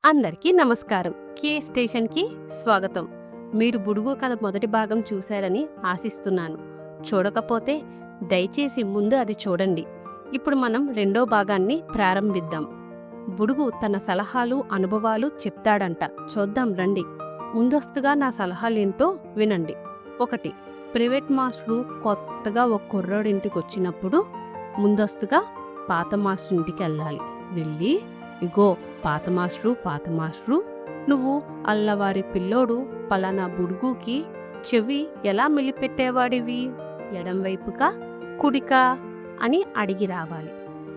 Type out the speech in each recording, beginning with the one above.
అందరికీ నమస్కారం. కే స్టేషన్కి స్వాగతం. మీరు బుడుగు కథ మొదటి భాగం చూశారని ఆశిస్తున్నాను. చూడకపోతే దయచేసి ముందు అది చూడండి. ఇప్పుడు మనం రెండో భాగాన్ని ప్రారంభిద్దాం. బుడుగు తన సలహాలు అనుభవాలు చెప్తాడంట. చూద్దాం రండి. ముందస్తుగా నా సలహాలేంటో వినండి. 1. ప్రైవేట్ మాస్టరు కొత్తగా ఒక కుర్రాడింటికి వచ్చినప్పుడు ముందస్తుగా పాత మాస్టర్ ఇంటికి వెళ్ళాలి. వెళ్ళి, ఇగో పాత మాస్టరు, నువ్వు అల్లవారి పిల్లోడు పలానా బుడుగుకి చెవి ఎలా మెలిపెట్టేవాడివి, ఎడంవైపుకా కుడికా అని అడిగి రావాలి.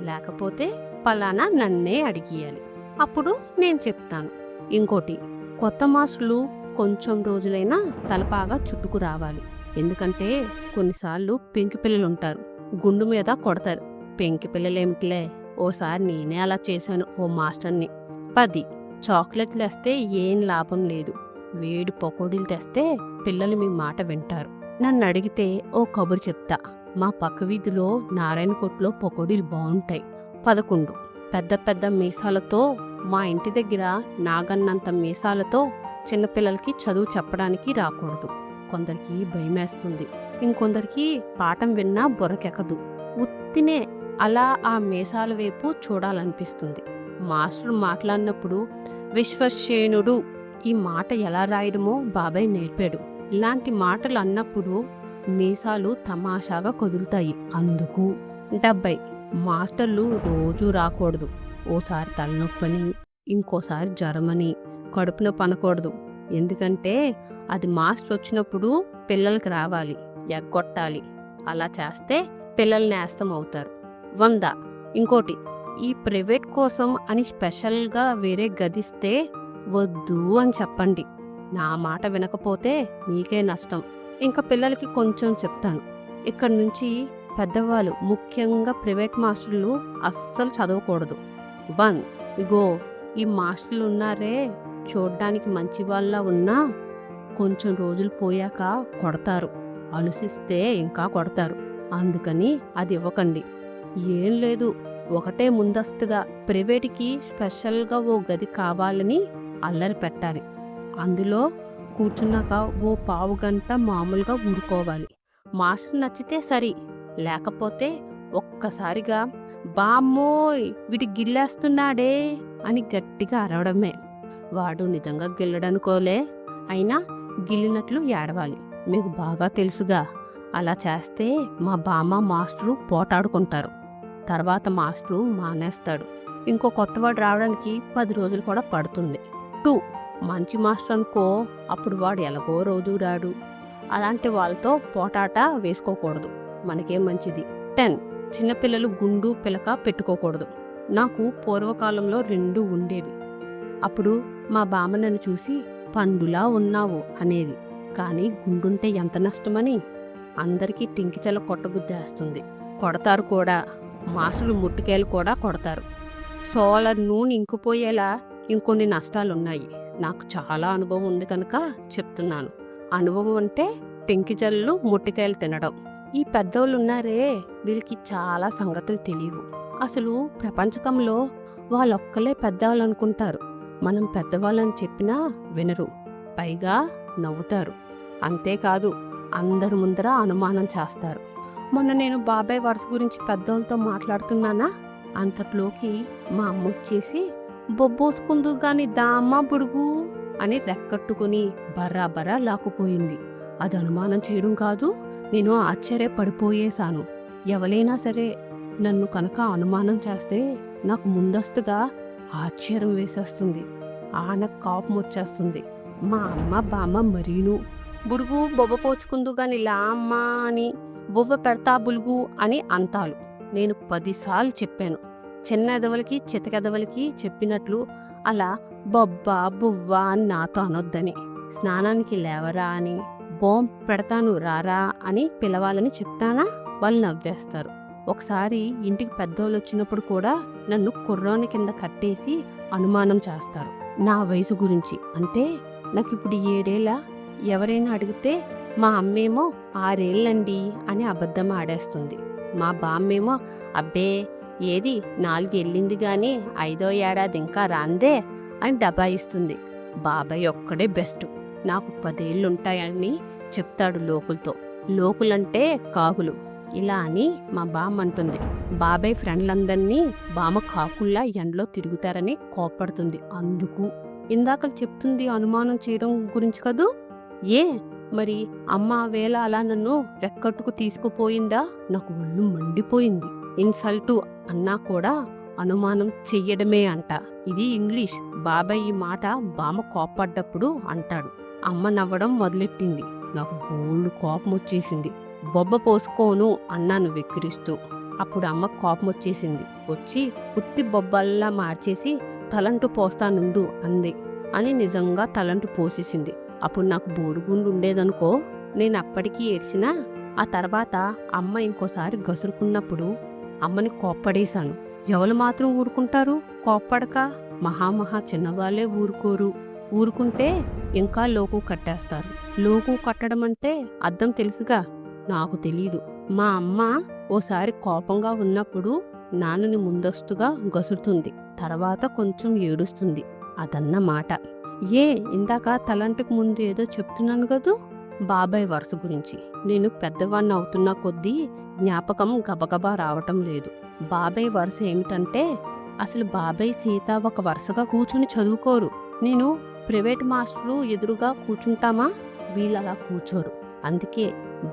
లేకపోతే పలానా నన్నే అడిగియాలి. అప్పుడు నేను చెప్తాను. ఇంకోటి, కొత్త మాస్టర్లు కొంచెం రోజులైనా తలపాగా చుట్టుకు రావాలి. ఎందుకంటే కొన్నిసార్లు పెంకి పిల్లలుంటారు, గుండు మీద కొడతారు. పెంకి పిల్లలేమిటిలే, ఓసారి నేనే అలా చేశాను ఓ మాస్టర్ని. 10. చాక్లెట్లు తెస్తే ఏం లాభం లేదు, వేడి పకోడీలు తెస్తే పిల్లలు మీ మాట వింటారు. నన్ను అడిగితే ఓ కబురు చెప్తా. మా పక్క వీధిలో నారాయణ కొట్లో పకోడీలు బాగుంటాయి. 11. పెద్ద పెద్ద మీసాలతో, మా ఇంటి దగ్గర నాగన్నంత మీసాలతో చిన్నపిల్లలకి చదువు చెప్పడానికి రాకూడదు. కొందరికి భయమేస్తుంది, ఇంకొందరికి పాఠం విన్నా బుర్రకెక్కదు. ఉత్తినే అలా ఆ మీసాల వైపు చూడాలనిపిస్తుంది. మాస్టర్ మాట్లాడినప్పుడు విశ్వసేనుడు ఈ మాట ఎలా రాయడమో బాబాయ్ నేర్పాడు. ఇలాంటి మాటలు అన్నప్పుడు మీసాలు తమాషాగా కదులుతాయి. అందుకు. 70. మాస్టర్లు రోజూ రాకూడదు. ఓసారి తలనొప్పని, ఇంకోసారి జ్వరమని, కడుపున పనకూడదు. ఎందుకంటే అది మాస్టర్ వచ్చినప్పుడు పిల్లలకి రావాలి, ఎగ్గొట్టాలి. అలా చేస్తే పిల్లలు నేస్తం అవుతారు. 100. ఇంకోటి, ఈ ప్రైవేట్ కోసం అని స్పెషల్గా వేరే గదిస్తే వద్దు అని చెప్పండి. నా మాట వినకపోతే మీకే నష్టం. ఇంకా పిల్లలకి కొంచెం చెప్తాను. ఇక్కడి నుంచి పెద్దవాళ్ళు, ముఖ్యంగా ప్రైవేట్ మాస్టర్లు అస్సలు చదవకూడదు. 1. ఇగో ఈ మాస్టర్లు ఉన్నారే, చూడ్డానికి మంచి వాళ్ళ ఉన్నా కొంచెం రోజులు పోయాక కొడతారు. అలసిస్తే ఇంకా కొడతారు. అందుకని అది ఇవ్వకండి. ఏం లేదు, ఒకటే ముందస్తుగా ప్రైవేట్కి స్పెషల్గా ఓ గది కావాలని అల్లరి పెట్టాలి. అందులో కూర్చున్నాక ఓ పావు గంట మామూలుగా ఊరుకోవాలి. మాస్టర్ నచ్చితే సరి, లేకపోతే ఒక్కసారిగా బామ్మోయ్ వీడి గిల్లేస్తున్నాడే అని గట్టిగా అరవడమే. వాడు నిజంగా గిల్లడనుకోలే, అయినా గిల్లినట్లు ఏడవాలి. మీకు బాగా తెలుసుగా. అలా చేస్తే మా బామ్మ మాస్టరు పోటాడుకుంటారు. తర్వాత మాస్టరు మానేస్తాడు. ఇంకో కొత్తవాడు రావడానికి 10 రోజులు కూడా పడుతుంది. 2. మంచి మాస్టర్ అనుకో, అప్పుడు వాడు ఎలాగో రోజు రాడు. అలాంటి వాళ్ళతో పోటాట వేసుకోకూడదు, మనకేం మంచిది. 10. చిన్నపిల్లలు గుండు పిలక పెట్టుకోకూడదు. నాకు పూర్వకాలంలో 2 ఉండేవి. అప్పుడు మా బామ్మ నన్ను చూసి పండులా ఉన్నావు అనేది. కానీ గుండుంటే ఎంత నష్టమని అందరికీ టింకిచల కొట్టబుద్దేస్తుంది. కొడతారు కూడా. మాసులు ముట్టికాయలు కూడా కొడతారు. సోలర్ నూనె ఇంకిపోయేలా ఇంకొన్ని నష్టాలున్నాయి. నాకు చాలా అనుభవం ఉంది కనుక చెప్తున్నాను. అనుభవం అంటే టింకిచల్లు ముట్టికాయలు తినడం. ఈ పెద్దోళ్ళు ఉన్నారే, వీళ్ళకి చాలా సంగతులు తెలియవు. అసలు ప్రపంచకంలో వాళ్ళొక్కలే పెద్దవాళ్ళు అనుకుంటారు. మనం పెద్దవాళ్ళని చెప్పినా వినరు, పైగా నవ్వుతారు. అంతేకాదు, అందరి ముందర అనుమానం చేస్తారు. మొన్న నేను బాబాయ్ వరుస గురించి పెద్దోళ్ళతో మాట్లాడుతున్నానా, అంతట్లోకి మా అమ్మ వచ్చేసి బొబ్బోసుకుందు గాని దామ్మా బుడుగు అని రెక్కట్టుకుని బర్రాబరా లాక్కుపోయింది. అది అనుమానం చేయడం కాదు, నేను ఆశ్చర్యపడిపోయేశాను. ఎవరైనా సరే నన్ను కనుక అనుమానం చేస్తే నాకు ముందస్తుగా ఆశ్చర్యం వేసేస్తుంది, ఆనకు కోపం వచ్చేస్తుంది. మా అమ్మ బామ్మ మరీను బుడుగు బొబ్బ పోచుకుందు గాని లామ్మా అని, బొవ్వ పెడతా బులుగు అని అంతాలు. నేను 10 సార్లు చెప్పాను. చిన్న ఎదవలకి చితకెదవలకి చెప్పినట్లు అలా బొబ్బా బువ్వ అని నాతో అనొద్దని, స్నానానికి లేవరా అని, బోం పెడతాను రారా అని పిలవాలని చెప్తానా, వాళ్ళు నవ్వేస్తారు. ఒకసారి ఇంటికి పెద్దోళ్ళు వచ్చినప్పుడు కూడా నన్ను కుర్రాని కింద కట్టేసి అనుమానం చేస్తారు. నా వయసు గురించి. అంటే నాకిప్పుడు 7 ఏళ్ళ. ఎవరైనా అడిగితే మా అమ్మేమో 6 ఏళ్ళండి అని అబద్ధం ఆడేస్తుంది. మా బామ్మేమో అబ్బే ఏది 4 వెళ్ళింది గాని 5వ ఏడాది ఇంకా రాందే అని దబాయిస్తుంది. బాబాయ్ ఒక్కడే బెస్ట్, నాకు 10 ఏళ్ళుంటాయని చెప్తాడు లోకులతో. లోకులంటే కాకులు ఇలా అని మా బామ్మ అంటుంది. బాబాయ్ ఫ్రెండ్లందరినీ బామ్మ కాకుల్లా ఎండలో తిరుగుతారని కోప్పడుతుంది. అందుకు ఇందాక చెప్తుంది అనుమానం చేయడం గురించి కదూ. మరి అమ్మ వేళ అలా నన్ను రెక్కట్టుకు తీసుకుపోయిందా? నాకు ఒళ్ళు మండిపోయింది. ఇన్సల్టు అన్నా కూడా అనుమానం చెయ్యడమే అంట. ఇది ఇంగ్లీష్. బాబాయ్ ఈ మాట బామ్మ కోప్పడ్డప్పుడు అంటాడు. అమ్మ నవ్వడం మొదలెట్టింది. నాకు బోళ్ళు కోపం వచ్చేసింది. బొబ్బ పోసుకోను అన్నాను వెక్కిరిస్తూ. అప్పుడు అమ్మ కోపం వచ్చి ఉత్తి బొబ్బల్లా మార్చేసి తలంటు పోస్తానుండు అంది. అని నిజంగా తలంటు పోసేసింది. అప్పుడు నాకు బోడుగుండు ఉండేదనుకో. నేను అప్పటికీ ఏడ్చినా ఆ తర్వాత అమ్మ ఇంకోసారి గసురుకున్నప్పుడు అమ్మని కోప్పడేశాను. ఎవరు మాత్రం ఊరుకుంటారు? కోప్పడక మహామహా చిన్నవాళ్లే ఊరుకోరు. ఊరుకుంటే ఇంకా లోకు కట్టేస్తారు. లోకు కట్టడం అంటే అర్థం తెలుసుగా. నాకు తెలీదు. మా అమ్మ ఓసారి కోపంగా ఉన్నప్పుడు నాన్నని ముందస్తుగా గసురుతుంది, తర్వాత కొంచెం ఏడుస్తుంది. అదన్నమాట. ఇందాక తలంటుకు ముందు ఏదో చెప్తున్నాను కదూ, బాబాయ్ వరుస గురించి. నేను పెద్దవాణ్ణి అవుతున్న కొద్దీ జ్ఞాపకం గబగబా రావటం లేదు. బాబాయ్ వరుస ఏమిటంటే, అసలు బాబాయ్ సీత ఒక వరుసగా కూర్చుని చదువుకోరు. నేను ప్రైవేట్ మాస్టరు ఎదురుగా కూర్చుంటామా, వీళ్ళలా కూర్చోరు. అందుకే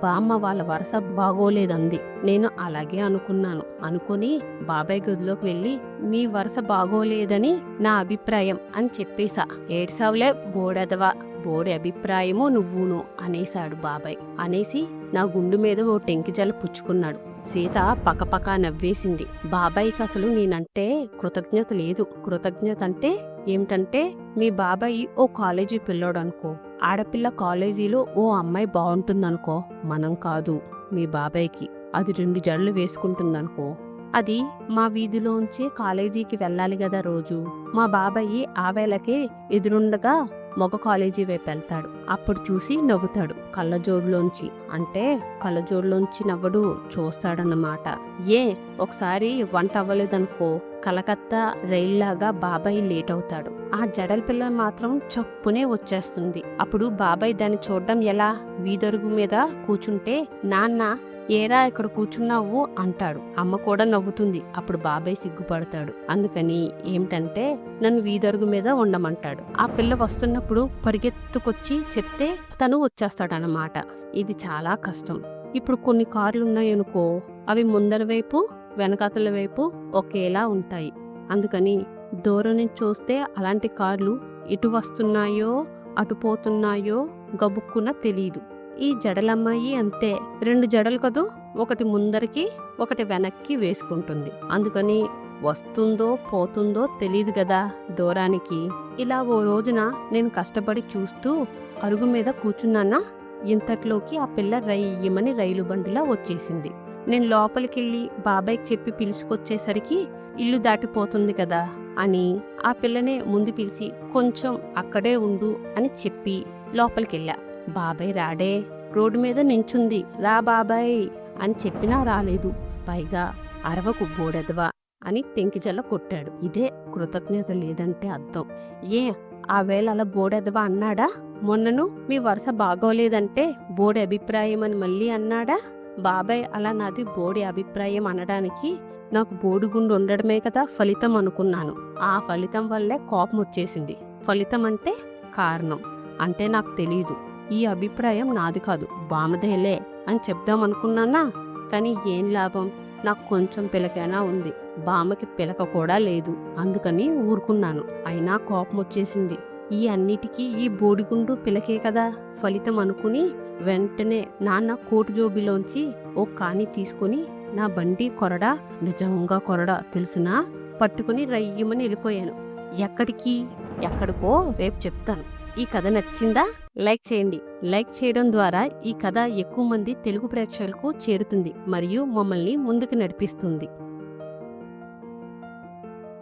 బామ్మ వాళ్ళ వరుస బాగోలేదంది. నేను అలాగే అనుకున్నాను. అనుకుని బాబాయ్ గదిలోకి వెళ్ళి మీ వరుస బాగోలేదని నా అభిప్రాయం అని చెప్పేశా. ఏడ్సావులే బోడెదవా, బోడి అభిప్రాయము నువ్వును అనేశాడు బాబాయ్. అనేసి నా గుండు మీద ఓ టెంకిజల పుచ్చుకున్నాడు. సీత పకపకా నవ్వేసింది. బాబాయ్కి అసలు నేనంటే కృతజ్ఞత లేదు. కృతజ్ఞత అంటే ఏమిటంటే, మీ బాబాయి ఓ కాలేజీ పిల్లోడనుకో, ఆడపిల్ల కాలేజీలో ఓ అమ్మాయి బాగుంటుందనుకో, మనం కాదు మీ బాబాయ్కి. అది 2 జడలు వేసుకుంటుందనుకో, అది మా వీధిలోంచే కాలేజీకి వెళ్ళాలి గదా రోజు. మా బాబాయి ఆ వేళకే ఎదురుండగా మగ కాలేజీ వైపు వెళ్తాడు. అప్పుడు చూసి నవ్వుతాడు కళ్ళజోడులోంచి. అంటే కళ్ళజోడులోంచి నవ్వడు, చూస్తాడన్నమాట. ఒకసారి వంట అవ్వలేదనుకో, కలకత్తా రైల్లాగా బాబాయ్ లేట్ అవుతాడు. ఆ జడల పిల్ల మాత్రం చప్పునే వచ్చేస్తుంది. అప్పుడు బాబాయ్ దాన్ని చూడడం ఎలా? వీధరుగు మీద కూర్చుంటే నాన్న ఏరా ఇక్కడ కూర్చున్నావు అంటాడు. అమ్మ కూడా నవ్వుతుంది. అప్పుడు బాబాయ్ సిగ్గుపడతాడు. అందుకని ఏమిటంటే నన్ను వీధరుగు మీద ఉండమంటాడు. ఆ పిల్ల వస్తున్నప్పుడు పరిగెత్తుకొచ్చి చెప్తే తను వచ్చేస్తాడనమాట. ఇది చాలా కష్టం. ఇప్పుడు కొన్ని కార్లు ఉన్నాయనుకో, అవి ముందర వైపు వెనకాతల వైపు ఒకేలా ఉంటాయి. అందుకని దూరం నుంచి చూస్తే అలాంటి కార్లు ఇటు వస్తున్నాయో అటు పోతున్నాయో గబుక్కున తెలీదు. ఈ జడలమ్మాయి అంతే. 2 జడలు కదూ, ఒకటి ముందరికి ఒకటి వెనక్కి వేసుకుంటుంది. అందుకని వస్తుందో పోతుందో తెలీదు గదా దూరానికి. ఇలా ఓ రోజున నేను కష్టపడి చూస్తూ అరుగు మీద కూర్చున్నానా, ఇంతట్లోకి ఆ పిల్ల రయ్యమని రైలు బండిలా వచ్చేసింది. నేను లోపలికెళ్ళి బాబాయ్కి చెప్పి పిలుచుకొచ్చేసరికి ఇల్లు దాటిపోతుంది కదా అని ఆ పిల్లనే ముందు పిలిచి కొంచెం అక్కడే ఉండు అని చెప్పి లోపలికెళ్ళా. బాబాయ్ రాడే, రోడ్డు మీద నించుంది. రా బాబాయ్ అని చెప్పినా రాలేదు. పైగా అరవకు బోడెదవా అని పెంకిజల్ల కొట్టాడు. ఇదే కృతజ్ఞత లేదంటే అర్థం. ఆ వేళ అలా బోడెదవా అన్నాడా? మొన్నను మీ వరుస బాగోలేదంటే బోడి అభిప్రాయం అని మళ్ళీ అన్నాడా? బాబాయ్ అలా నాది బోడి అభిప్రాయం అనడానికి నాకు బోడిగుండు ఉండడమే కదా ఫలితం అనుకున్నాను. ఆ ఫలితం వల్లే కోపం వచ్చేసింది. ఫలితం అంటే కారణం అంటే నాకు తెలీదు. ఈ అభిప్రాయం నాది కాదు, బామదేలే అని చెప్దామనుకున్నానా. కానీ ఏం లాభం, నాకు కొంచెం పిలకైనా ఉంది, బామ్మకి పిలక కూడా లేదు. అందుకని ఊరుకున్నాను. అయినా కోపం వచ్చేసింది. ఈ అన్నిటికీ ఈ బోడిగుండు పిలకే కదా ఫలితం అనుకుని వెంటనే నాన్న కోటు జోబిలోంచి ఓ కాని తీసుకుని నా బండి కొరడా, నిజంగా కొరడా తెలుసునా, పట్టుకుని రయ్యమని వెళ్ళిపోయాను. ఎక్కడికో రేపు చెప్తాను. ఈ కథ నచ్చిందా? లైక్ చేయండి. లైక్ చేయడం ద్వారా ఈ కథ ఎక్కువ మంది తెలుగు ప్రేక్షకులకు చేరుతుంది మరియు మమ్మల్ని ముందుకు నడిపిస్తుంది.